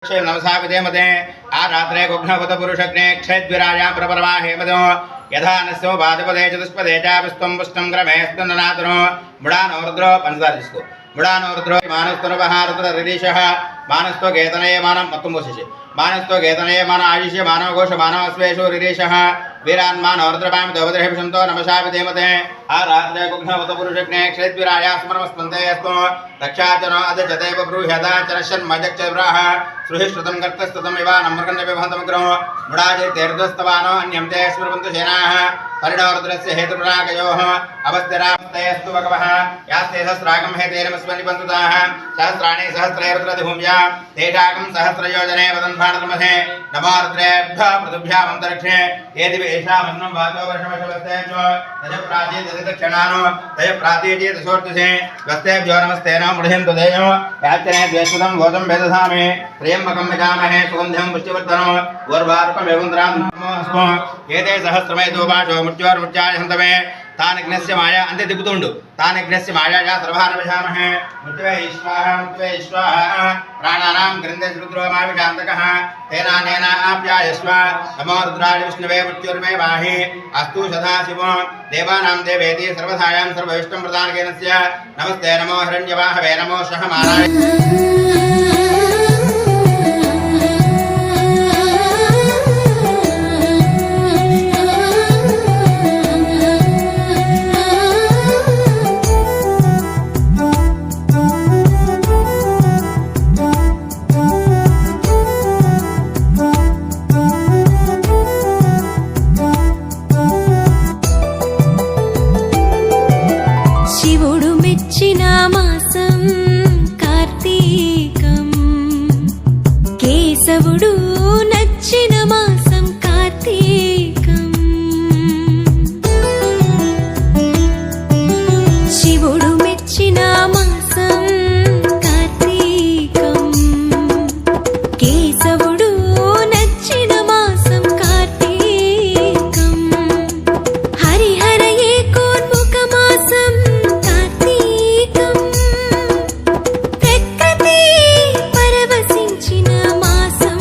नमसाविदे मते आरात्रे गुघ्नवत पुरुषग्ने क्षेद्विराया प्रपरवाहे मदो यथा नस्यो बाधपदे चतुष्पदे चापिस्त्वं पुष्टं क्रमे स्तननातनो मुडानो रुद्रो पंचदार जिसको मुडानो रुद्रो मानस्तनो बहारतर ऋषिशः मानस्तो गेतनये मानं मत्तुमुषिषि मानस्तो गेतनये मान आयुष्य मानव घोष मानव अश्वेषु ऋषिशः वीरान्मानो रुद्रपां दवद्रहिषन्तो नमसाविदे मते आरात्रे गुघ्नवत पुरुषग्ने क्षेद्विराया स्मरमस्पन्ते अस्तु रक्षाचनो अदजदेव ब्रूह्यदा चरशन्मजक्षव्राः सुहिश्रुतं कर्तस्तुतं इवानं मृगन्नविभन्तमग्रहो मुडाजिर्तेर्दस्तवानो अन्यं ते स्मृवन्तु सेनाः परिणोरुद्रस्य हेतुप्राकयोः अवस्थिरामस्तयस्तु भगवः यास्ते सहस्रागं हेतेरमस्मनि पन्तुताः सहस्राणि सहस्रे रुद्रधिभूम्या तेषाकं सहस्रयोजने वदन्भाणतमसे नमो रुद्रेभ्यः पृथुभ्यामन्तरिक्षे ये दिवि येषामन्नं वातो वर्षमशवस्ते च तजप्राचीत् दक्षिणानो तजप्रातीचेत् सोर्तुसे वस्तेभ्यो नमस्ते न मुढ्यन्तु देयो याचने द्वेष्टं भोजं वेदधामे त्र्यम्बकं यजामहे सुगन्धिं पुष्टिवर्धनम् उर्वारुकमेवन्द्रां नमोऽस्मो एते सहस्रमेधोपाशो मृत्योर्मृत्याय हन्तमे तानग्नस्य माया अन्ते दिपुतुंडु तानग्नस्य मायाया सर्वान् विषामहे मृत्युवे स्वाहा प्राणानां ग्रन्थे रुद्रोमाविषान्तकः तेनानेन आप्यायस्व नमो रुद्राय विष्णवे मृत्युर्मे वाहि अस्तु सदाशिवो देवानां देवेति सर्वधायां सर्वविष्णुं प्रदानकेनस्य नमस्ते नमो हिरण्यवाहवे नमो सहमानाय నచ్చిన మాసం కార్తీకం శివుడు మెచ్చిన మాసం కార్తీకం కేశవుడు నచ్చిన మాసం కార్తీకం హరిహర ఏకోన్ముఖ మాసం కార్తీకం ప్రకృతి పరవశించిన మాసం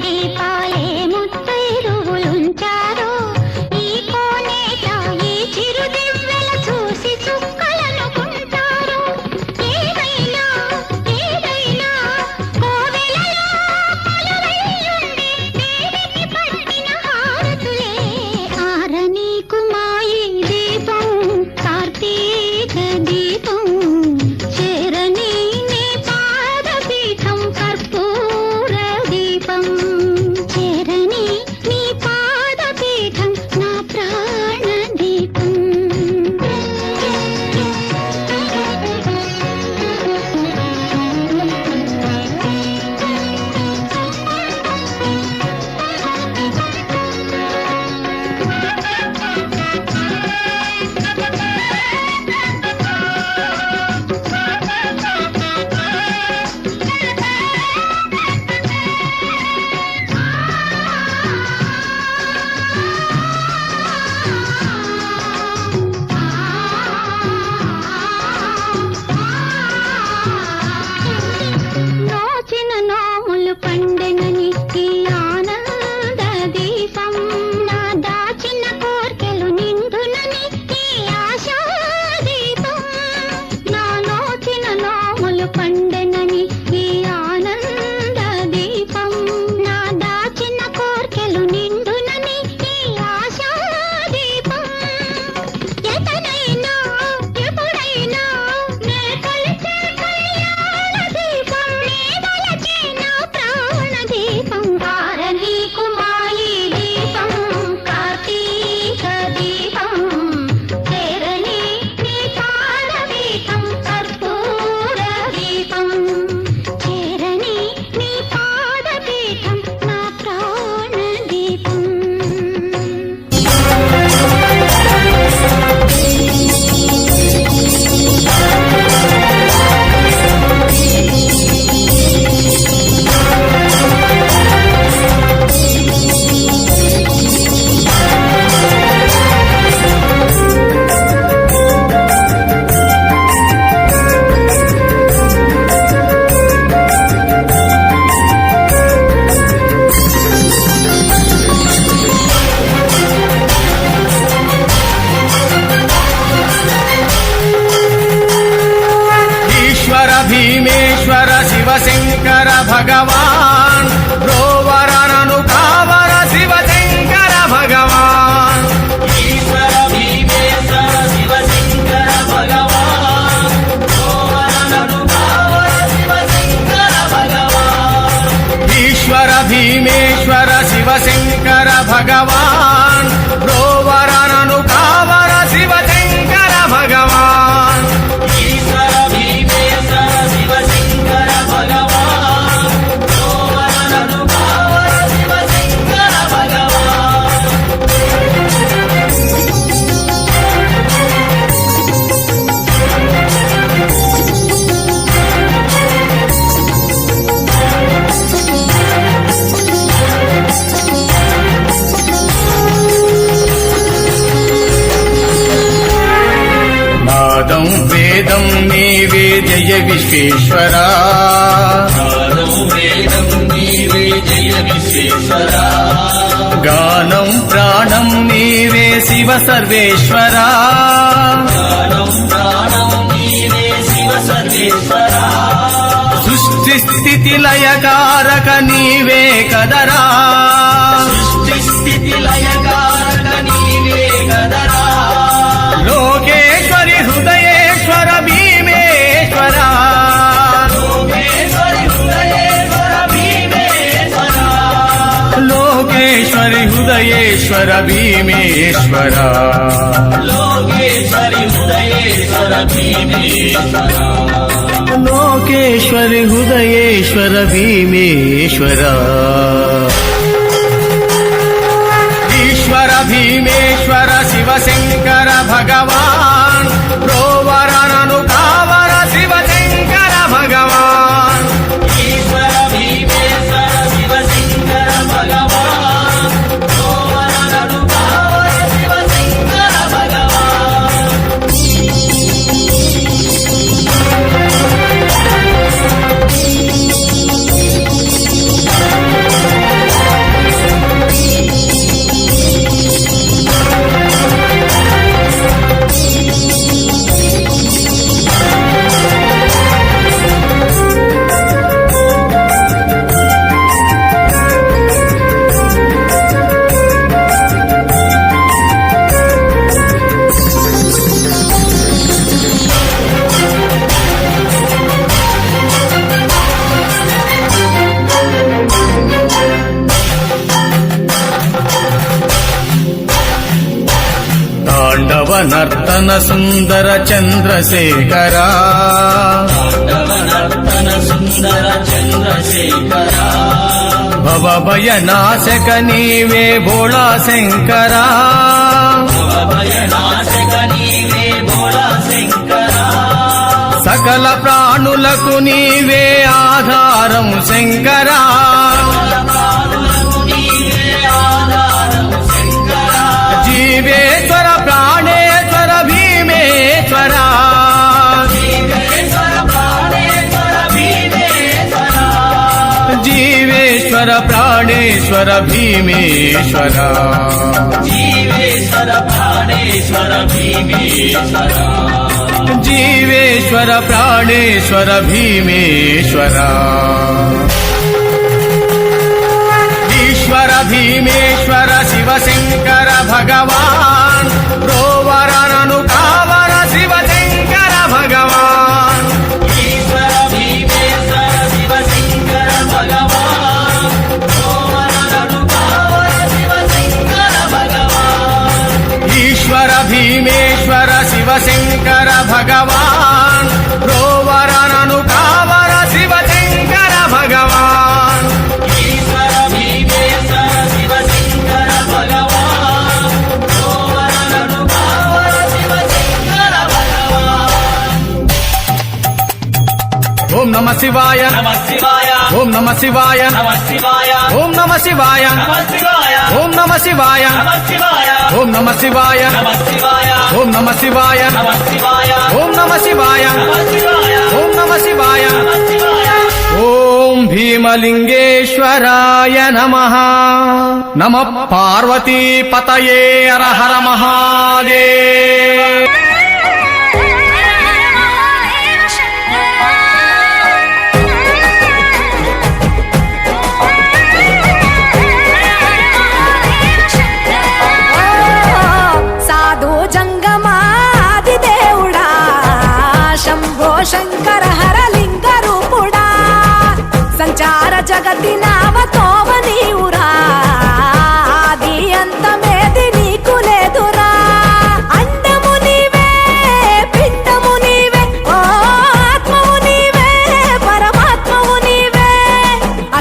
దీపాలే ముత్తైదువులుంచారు. ఈ కోనేట ఈ చిరుదివ్వెల చూసి చుక్కలనుకుంటారు. ఏదైనా కోవెలలో కొలువైయుండి దేవికి పట్టిన హారతులే ఆరని కుమాయి దీపం కార్తీక దీపం చేరని నీ పాదపీఠం కర్పూర దీపం చేరని నీ పాదపీఠం నా ప్రాణ దీపం. నోచిన నోములు పండెనని ఈ ఆనంద దీపం నా దాచిన కోర్కెలు నిండునని ఈ ఆశా దీపం నా నోచిన నోములు పండెనని ఈ ఆనంద దీపం నా దాచిన కోర్కెలు నిండునని ఈ ఆశా దీపం ఎతనైనా ఎప్పుడైనా నే కలిసే కళ్యాణ దీపం నే వలచే నా ప్రాణ దీపం ఆరని కుమాయి దీపం కార్తీక దీపం చేరని నీ పాదపీఠం కర్పూర దీపం చేరని నీ పాదపీఠం నా ప్రాణ దీపం. ఈశ్వర భీమేశ్వర శివశంకర భగవాన్ రోవరనను కావర శివశంకర భగవాన్ ఈశ్వర భీమేశ్వర శివశంకర భగవాన్ రోవరనను కావర శివశంకర భగవాన్ ఈశ్వర భీమేశ్వర శివశంకర భగవాన్ రోవరనను కావర శివశంకర భగవాన్ ఈశ్వర భీమేశ్వర శివశంకర భగవాన్ రోవరనను కావర శివశంకర భగవాన్ నాదం వేదం నీవే జయ విశ్వేశ్వరా నాదం వేదం నీవే జయ విశ్వేశ్వరా గానం ప్రాణం నీవే శివ సర్వేశ్వరా గానం ప్రాణం నీవే శివ సర్వేశ్వరా సృష్టి స్థితి లయకారక నీవే కదరా సృష్టి స్థితి లయకారక నీవే కదరా లోకేశ్వరి హృదయేశ్వర భీమేశ్వర లోకేశ్వరి హృదయేశ్వర భీమేశ్వర లోకేశ్వరి హృదయేశ్వర భీమేశ్వర లోకేశ్వరి హృదయేశ్వర భీమేశ్వర లోకేశ్వరి హృదయేశ్వర భీమేశ్వర ఈశ్వర భీమేశ్వర శివశంకర భగవాన్ రోవరనను కావర శివశంకర భగవాన్ ఈశ్వర భీమేశ్వర శివశంకర భగవాన్ రోవరనను కావర శివశంకర భగవాన్ నర్తన సుందర చంద్రశేఖరా భవ భయ నాశక నీవే భోళా శంకరా సకల ప్రాణులకు నీవే ఆధారం శంకరా జీవేశ్వర ప్రాణేశ్వర భీమేశ్వర జీవేశ్వర ప్రాణేశ్వర భీమేశ్వర జీవేశ్వర ప్రాణేశ్వర భీమేశ్వర ఈశ్వర భీమేశ్వర శివశంకర భగవాన్ రోవరనను కావర శివశంకర భగవాన్ ఈశ్వర భీమేశ్వర శివశంకర భగవాన్ రోవరనను కావర శివశంకర భగవాన్ ఈశ్వర భీమేశ్వర శివశంకర భగవాన్ రోవరనను కావర శివశంకర భగవాన్ ఓం నమ శివాయ ఓం నమ శివాయ ఓం నమ శివాయ ఓం నమ శివాయ ఓం నమ శివాయ ఓం నమ శివాయ ఓం నమ శివాయ ఓం నమ శివాయ ఓం భీమలింగేశ్వరాయ నమః నమః పార్వతీపతయే హర హర మహాదేవ్ శంకర హరలింగ రూపుడా సంచార జగతి నావతోవ నీవురా ఆది అంతమేది నీకు లేదురా అండము నీవే పిండము నీవే ఓ ఆత్మవు నీవే పరమాత్మవు నీవే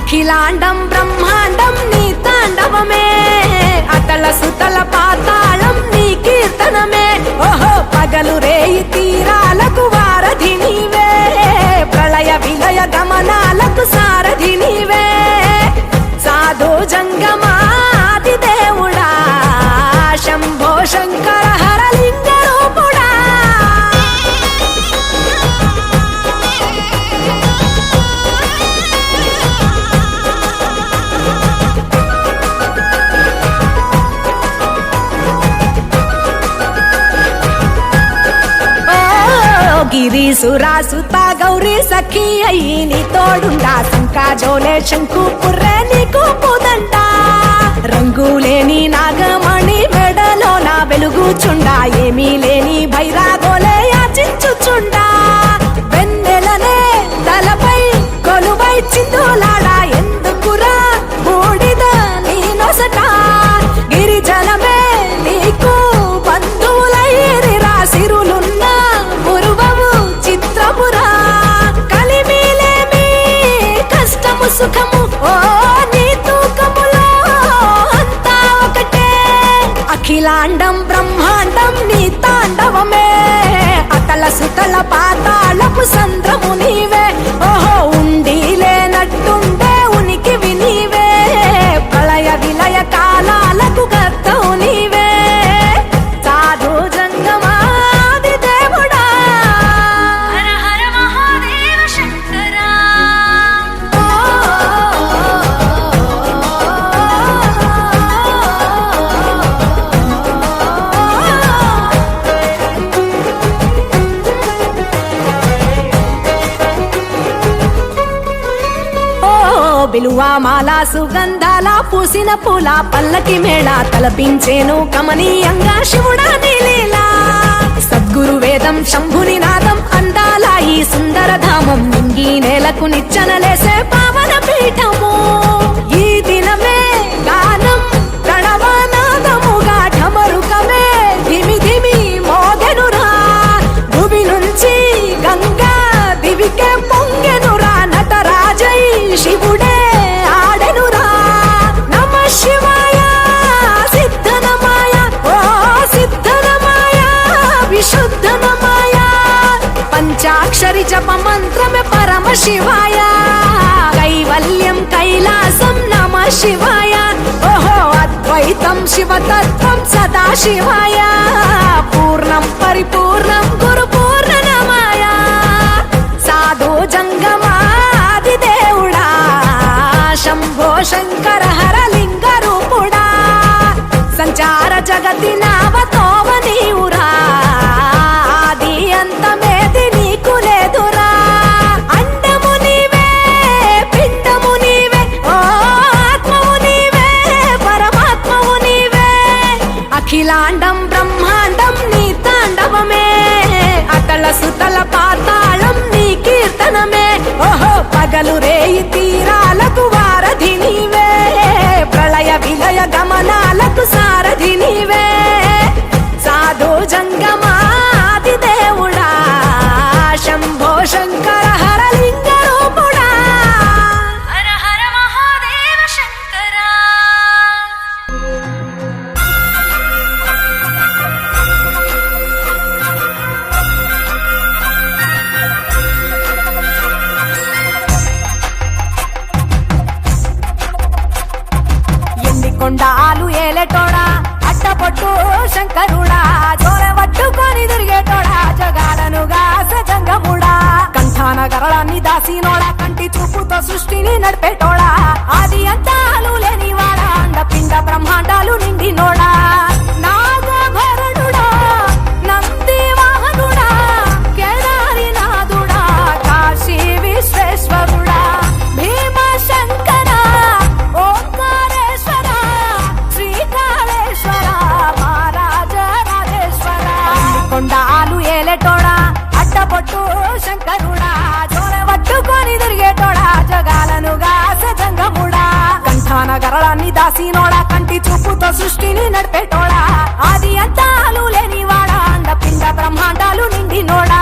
అఖిలాండం బ్రహ్మాండం నీ తాండవమే అతల సుతల పాతాళం నీ కీర్తనమే ఓహో పగలు రేయి తీరాలకు వారధి నీవే ప్రళయ విలయ గమనాలకు సారథి నీవే సాధు జంగమాది దేవుడా శంభో శంకర హరలింగ రూపుడా గిరీసురాసుత గౌరీ సఖీ అయ్యి నీ తోడుండా సంకాజోలే శంకు పుర్రే నీకు పుదండ రంగులేని నాగమణి మెడలో నా వెలుగుచుండా ఏమీ లేని భైరాగోలే యాచించుచుండా వెన్నెలనే తలపై కొలువై చిందులాడా ఎందుకురా బూడిద నీ నొసట గిరిజనమే నీకు బంధువులైరిరా సిరులున్న మురువవు చిత్రపురా కలిమిలేమి కష్టము సుఖము ఓ నీ తూకములో అంతా ఒకటే అఖిలాండం బ్రహ్మాండం నీ తాండవమే అతల సుతల పాతాళపు సంద్రము నీవే ఓహో ఉండి లేనట్టుండే ఉనికివి నీవే ప్రళయ విలయ కాలాలకు గర్తవు నీవే సాధు జంగమాది దేవుడా హర హర మహాదేవ శంకరా బిలువా మాల సుగంధాల పూసిన పూల పల్లకి మేళ తలపించేను కమనీయంగా శివుడా నీలీలా సద్గురు వేదం శంభుని నాదం అందాల ఈ సుందర ధామం నింగి నేలకు నిచ్చనలేసే పావన పీఠము ఈ దినమే గానం ప్రణవనాదముగా ఢమరుకమే ధిమి ధిమి మో శివాయ కైవల్యం కైలాసం నమ శివాయ ఓహో అద్వైతం శివతత్వం సదా శివాయ పూర్ణం పరిపూర్ణం గురు పూర్ణనమాయ సాధు జంగమాది దేవుడా శంభో శంకర హర లింగ రూపుడా సంచార జగతి నావతోవ నీవురా ఆది అంతమేది నీకు లేదురా అండము నీవే పిండము నీవే ఓ ఆత్మవు నీవే పరమాత్మవు నీవే అఖిలాండం బ్రహ్మాండం నీ తాండవమే అతల సుతల పాతాళం నీ కీర్తనమే ఓహో పగలు రేయి తీరాలకు వారధి నీవే ప్రళయ విలయ గమనాలకు సారథి నీవే సాధు జంగమాది దేవుడా శంభో శంకర హర లింగ రూపుడా హర హర మహాదేవ శంకర ఎన్ని కొండాలు ఏలేటోడా అట్టపట్టు శంకరుడా జోర పట్టుకొని తిరిగేటోడా జగాలను గాస జంగముడా కంఠాన గరళాన్ని దాసినోడా కంటి చూపుతో సృష్టిని నడిపేటోడా ఆది అంతాలు లేనివాడా అండ పిండ బ్రహ్మాండాలు నిండినోడా నాగభరణుడా నంది వాహనుడా కేదారినాథుడా కాశీ విశ్వేశ్వరుడా భీమ శంకర ఓంకారేశ్వర శ్రీకాళేశ్వర మహారాజ రాజేశ్వర కొండాలు ఏలేటోడా అట్టపొట్టు శంకరుడా జోర పట్టుకొని తిరిగేటోడా జగాలను గాస జంగముడా కంఠాన గరళాన్ని దాసినోడా కంటి చూపుతో సృష్టిని నడిపేటోడా ఆది అంతాలు లేనివాడా అండ పిండ బ్రహ్మాండాలు నిండినోడా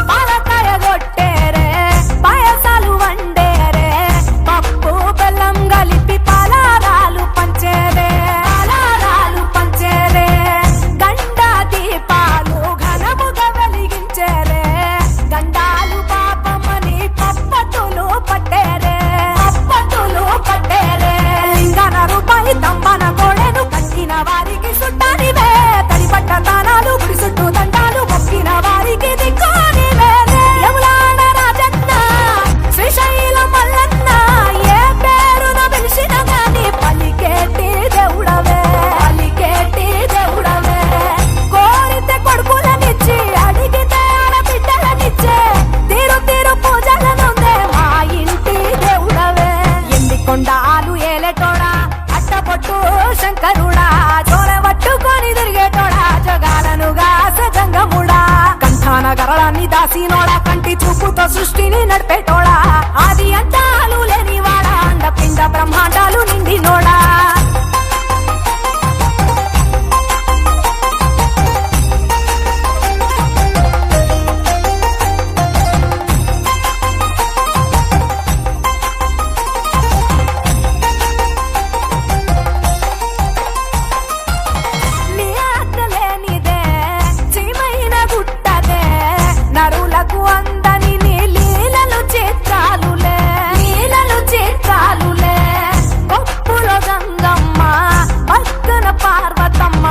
పాలకాయ కొట్టేరే పాయసాలు వండేరే పప్పు బెల్లం కలిపి పలారాలు పంచేరే గండ దీపాలు ఘనముగా వెలిగించేరే గండాలు పాపమని పప్పటులు పట్టేరే లింగన రూపాయి తంబన కోడెను కట్టిన వారికి సుట్టానివే తడిపట్ట తానాలు గుడి చుట్టూ దండాలు మొక్కిన వారికి దిక్కునివే యములాడ రాజన్న శ్రీశైలం మల్లన్న ఏ పేరున పిలిచిన గాని పలికేటి దేవుడవే కోరితే కొడుకులనిచ్చి అడిగితే ఆడబిడ్డలనిచ్చే తీరు పూజలనుందే మా ఇంటి దేవుడవే ఎన్ని కొండాలు ఏలేటోడా అట్టపొట్టు శంకరుడా జోర పట్టుకొని తిరిగేటోడా జగాలను గాస జంగముడా కంఠాన గరళాన్ని దాసినోడా కంటి చూపుతో సృష్టిని నడిపేటోడా ఆది అంతాలు లేనివాడా అండ పిండ బ్రహ్మాండాలు నిండినోడా నీ ఆజ్ఞ లేనిదే చీమైన గుట్టదే నరులకు అందని నీ లీలలు చిత్రాలులే కొప్పులో గంగమ్మ పక్కన పార్వతమ్మ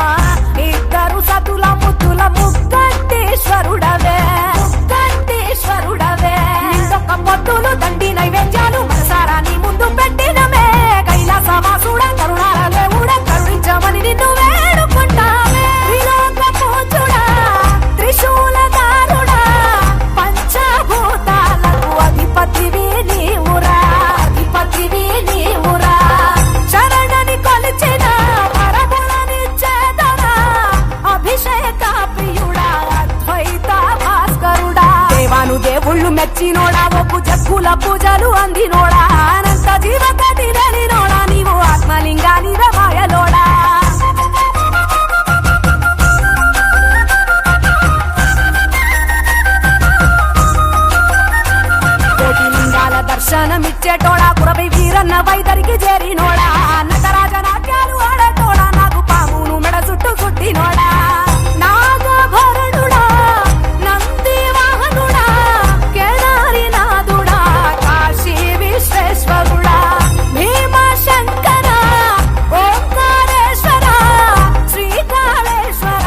ఇద్దరు సతుల ముద్దుల ముక్కంటేశ్వరుడవే ఇంకొక పొద్దులు దండి నైవేద్యాలు మనసారా నీ ముందు పెట్టినమే కైలాసవాసుడా కరుణాల దేవుడా కరుణించమని నిన్ను వేడుకుంటామే త్రిలోక పూజుడా త్రిశూలధారుడా పంచభూతాలకు అధిపతివి నీవురా శరణని కొలిచిన వరములనిచ్చేదరా అభిషేక ప్రియుడా అద్వైత భాస్కరుడా దేవాను దేవుళ్ళు మెచ్చినోడా ఒప్పు జక్కుల పూజలు అందినోడా అనంత జీవకటి నోడా నీవు ఆత్మలింగాని రమాయలోడా దర్శనమిచ్చేటోడా కురవి వీరన్న వైదరికి చేరినోడా నటరాజ నాట్యాలు ఆడేటోడా నాకు పామును మెడ చుట్టూ చుట్టినోడా నాగభరణుడా నంది వాహనుడా కేదారి నాదుడా కాశీ విశ్వేశ్వరుడా భీమశంకర ఓంకారేశ్వర శ్రీకాళేశ్వర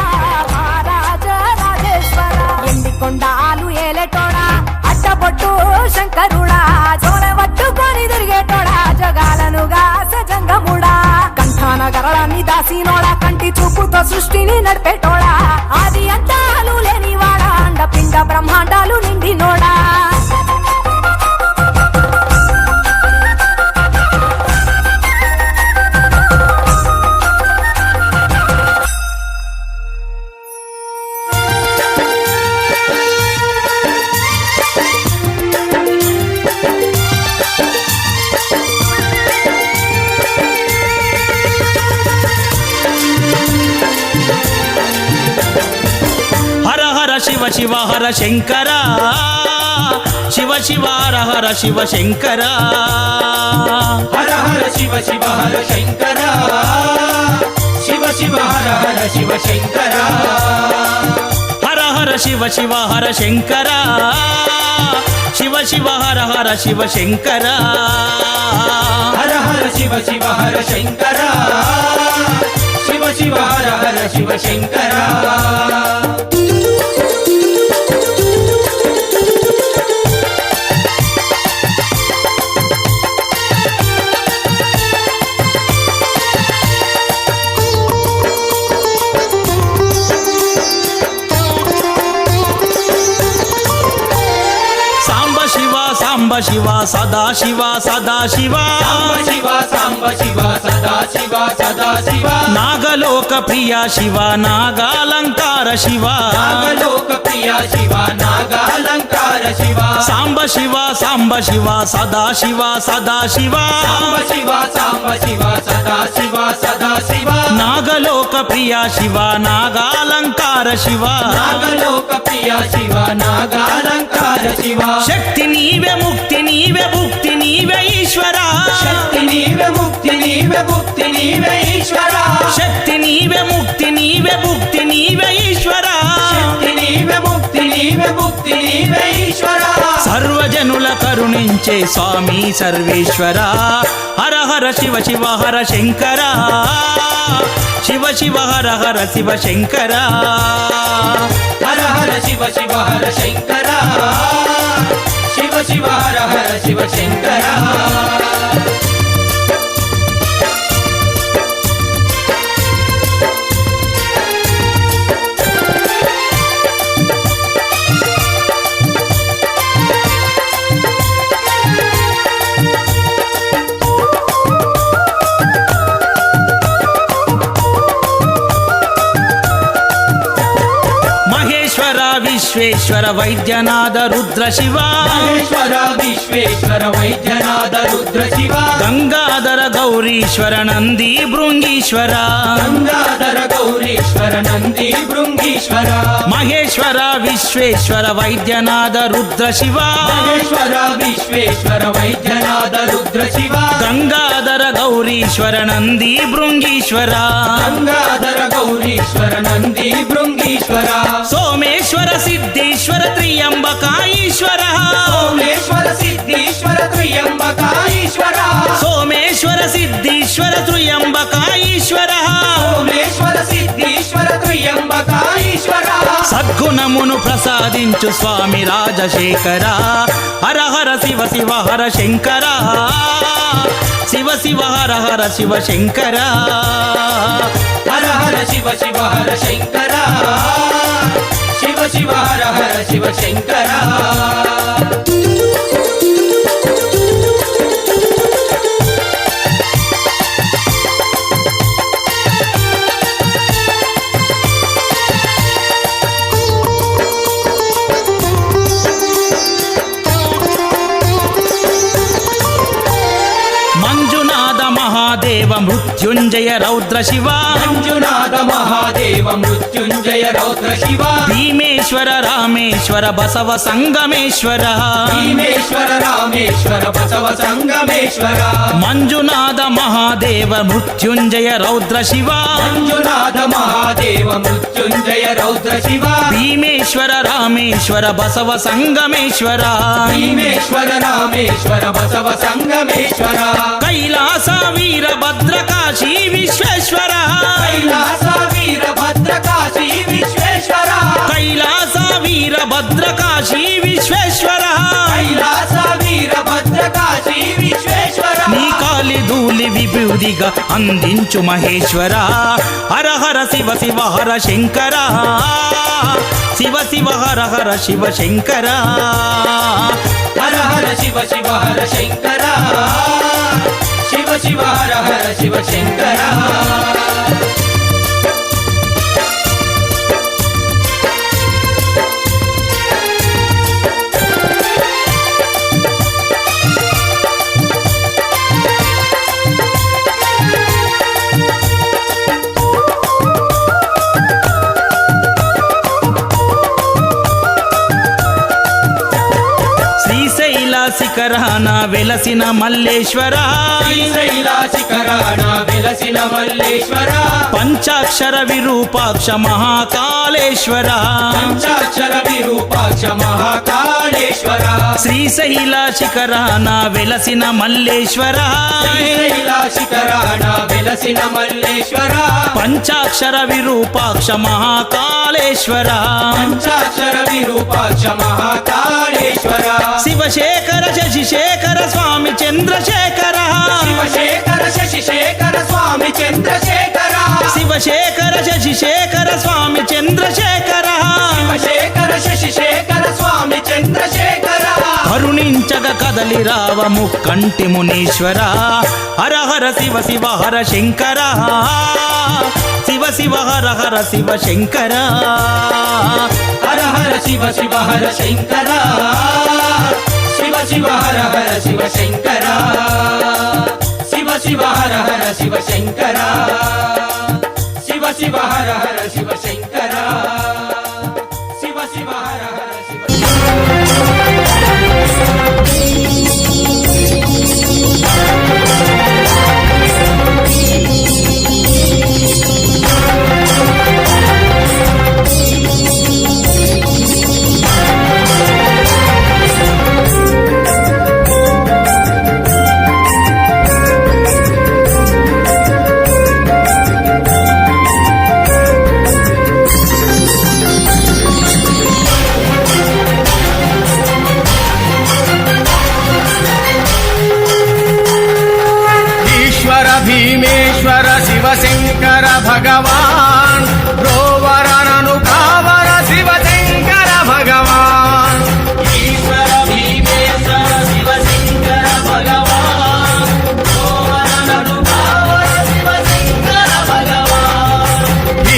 మహారాజ రాజేశ్వర ఎండికొండాలు ఏలేటోడా అడ్డబొట్టు శంకరుడా జోల పట్టుకొని తిరిగేటోడా జగాలను గాస జంగముడా కంఠాన గరళాన్ని దాసినోడా కంటి చూపుతో సృష్టిని నడిపేటోడా ఆది అంతాలు లేనివాడా అండపిండ బ్రహ్మాండాలు నిండినోడా హర హర శివ శివ హర శంకర శివ శివ హర హర శివ శంకర హర హర శివ శివ హర శంకర శివ శివ హర హర శివ శంకర హర హర శివ శివ హర శంకర శివ శివ హర హర శివ శంకర హర హర శివ శివ హర శంకర శివ శివ హర హర శివ శంకర సాంబ శివ సదా శివ సదా శివ సాంబ శివ సాంబ శివ సదా శివ సదా శివ నాగలోక ప్రియ శివ నాగాలంకార శివ నాగలోక ప్రియ శివ నాగాలంకార శివ సాంబ శివ సదా శివ సదా శివ సాంబ శివ సదా శివ సదా శివ నాగలోక ప్రియ శివ నాగాలంకార శివ నాగలోక ప్రియ శివ నాగాలంకార శివ శక్తి నీవే ముక్తి నీవే భుక్తి నీవే ఈశ్వర శక్తి నీవే ముక్తి నీవే భుక్తి నీవే ఈశ్వర శక్తి నీవే ముక్తి నీవే భుక్తి నీవే ఈశ్వర శక్తి నీవే ముక్తి నీవే భుక్తి నీవే ఈశ్వర సర్వజనుల కరుణించే స్వామి సర్వేశ్వర హర హర శివ శివ హర శంకర శివ శివ హర హర శివ శంకర హర హర శివ శివ హర శంకర శివ శివ హర హర శివ శంకర విశ్వేశ్వర వైద్యనాథ రుద్ర శివ మహేశ్వర విశ్వేశ్వర వైద్యనాథ రుద్ర శివ గంగాధర గౌరీశ్వర నంది భృంగీశ్వర గంగాధర గౌరీశ్వర నంది భృంగీశ్వర మహేశ్వర విశ్వేశ్వర వైద్యనాథ రుద్ర శివ మహేశ్వర విశ్వేశ్వర వైద్యనాథ రుద్ర శివ గంగాధర గౌరీశ్వర నంది భృంగీశ్వర గంగాధర గౌరీశ్వర నంది భృంగీశ్వర సోమేశ్వర సిద్ధేశ్వర త్రియంబక ఈశ్వర సోమేశ్వర సిద్ధీశ్వర త్రియంబక ఈశ్వర సోమేశ్వర సిద్ధేశ్వర త్రియంబక ఈశ్వర సోమేశ్వర సిద్ధీశ్వర త్రియంబక ఈశ్వర సద్గుణమును ప్రసాదించు స్వామి రాజశేఖర హర హర శివ శివ హర శంకర శివ శివ హర హర శివ శంకర హర హర శివ శివ హర శంకర శివ శివ హర హర శివ శంకర మహాదేవ మృత్యుంజయ రౌద్ర శివ మంజునాథ మహాదేవ మృత్యుంజయ రౌద్ర శివ భీమేశ్వర రామేశ్వర బసవ సంగమేశ్వర భీమేశ్వర రామేశ్వర బసవ సంగమేశ్వర మంజునాథ మహాదేవ మృత్యుంజయ రౌద్ర శివ మంజునాథ మహాదేవ మృత్యుంజయ రౌద్ర శివ భీమేశ్వర రామేశ్వర బసవ సంగమేశ్వర భీమేశ్వర రామేశ్వర బసవ సంగమేశ్వర కైలాస వీరభద్ర కాశీ విశ్వేశ్వర కైలాస వీరభద్ర కాశీ విశ్వేశ్వర కైలాస వీరభద్ర కాశీ విశ్వేశ్వర కైలాస వీరభద్ర కాశీ విశ్వేశ్వర నీ కాలి ధూళి విభూదిగా అందించు మహేశ్వర హర హర శివ శివ హర శంకర శివ శివ హర హర శివ శంకర హర హర శివ శివ హర శంకర శివ శివ హర హర శివ శంకర శ్రీశైల శిఖరాన వెలసిన మల్లేశ్వర శ్రీశైల శిఖరాన వెలసిన మల్లేశ్వర పంచాక్షర విరూపాక్ష మహాకాళేశ్వర పంచాక్షర విరూపాక్ష మహాకాళేశ్వర శ్రీశైల శిఖరాన వెలసిన మల్లేశ్వర శ్రీశైల శిఖరాన వెలసిన మల్లేశ్వర పంచాక్షర విరూపాక్ష మహాకాళేశ్వర పంచాక్షర విరూపాక్ష మహాకాళేశ్వర శివశేఖర శశిశేఖర స్వామి చంద్రశేఖర శివశేఖర శశిశేఖర స్వామి చంద్రశేఖర శివశేఖర శశిశేఖర స్వామి చంద్రశేఖర శివశేఖర శశిశేఖర స్వామి చంద్రశేఖర కరుణించగ కదలి రావ ముక్కంటి మునీశ్వర హర హర శివ శివ హర శంకర శివ శివ హర హర శివ శంకర హర హర శివ శివ హర శంకర శివ శివ హర హర శివ శంకర శివ శివ హర హర శివ శంకర శివ శివ హర హర శివ శంకర శివ శివ హర హర శివ భీమేశ్వర శివశంకర భగవాన్ రోవరనను కావర శివశంకర భగవాన్ ఈశ్వర భీమేశ్వర శివశంకర భగవాన్ రోవరనను కావర శివశంకర భగవాన్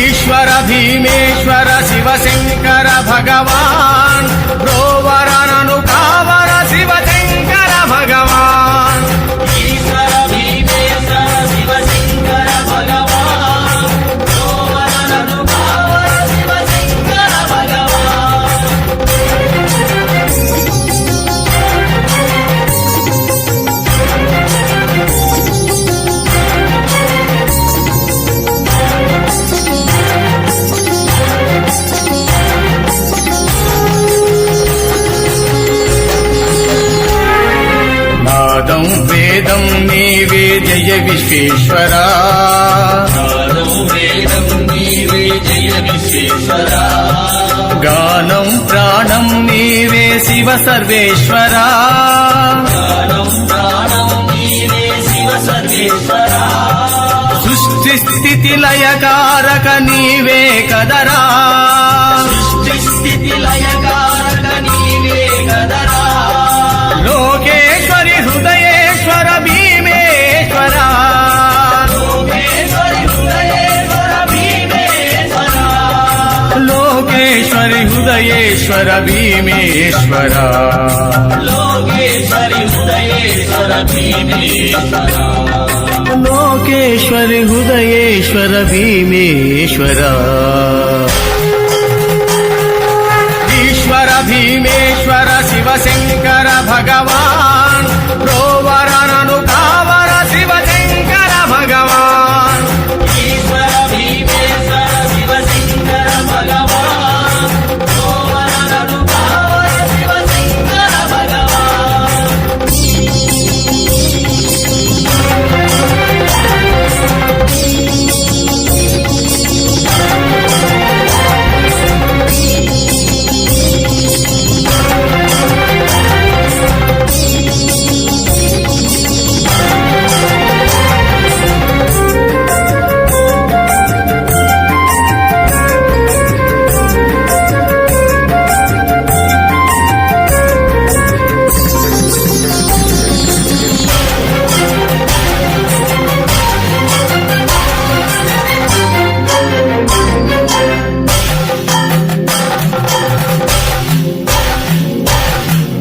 ఈశ్వర భీమేశ్వర శివశంకర భగవాన్ రోవరనను కావర శివశంకర భగవాన్ ఈశ్వర భీమేశ్వర శివశంకర భగవాన్ రోవరనను కావర శివశంకర భగవాన్ నాదం వేదం నీవే జయ విశ్వేశ్వర వేదం నీవే జయ విశ్వేశ్వర గానం ప్రాణం నీవే శివ సర్వేశ్వర ప్రాణం ప్రాణం నీవే శివ సర్వేశ్వర సృష్టి స్థితి లయకారక నీవే కదరా సృష్టి స్థితి లయకారక నీవే కదరా లోకేశ్వరి హృదయేశ్వర భీమేశ్వర లోకేశ్వరి హృదయేశ్వర భీమేశ్వర లోకేశ్వరి హృదయేశ్వర భీమేశ్వర లోకేశ్వరి హృదయేశ్వర భీమేశ్వర లో లోకేశ్వరి హృదయేశ్వర భీమేశ్వర ఈశ్వర భీమేశ్వర శివశంకర భగవాన్ ప్రోవరనను కావర శివశంకర భగవాన్ ఈశ్వర భీమేశ్వర శివశంకర భగవాన్ గోవరనను కావర శివశంకర భగవాన్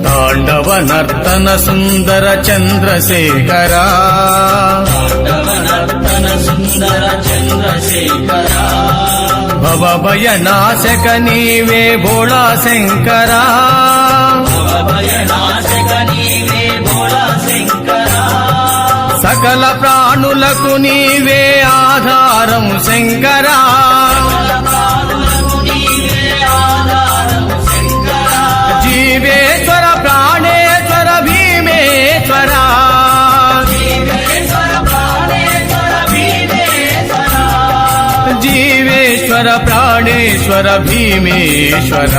తాండవ నర్తన సుందర చంద్రశేఖర నర్తన సుందర చంద్రశేఖర భవభయ నాశక నీవే భోళా శంకర భయనాశక నీవే భోళా శంకర సకల ప్రాణులకు నీవే ఆధారం శంకరా పాదులకు నీవే ఆధారం శంకర జీవేశ్వర ప్రాణేశ్వర భీమేశ్వర జీవేశ్వర ప్రాణేశ్వర భీమేశ్వర జీవేశ్వర ప్రాణేశ్వర భీమేశ్వర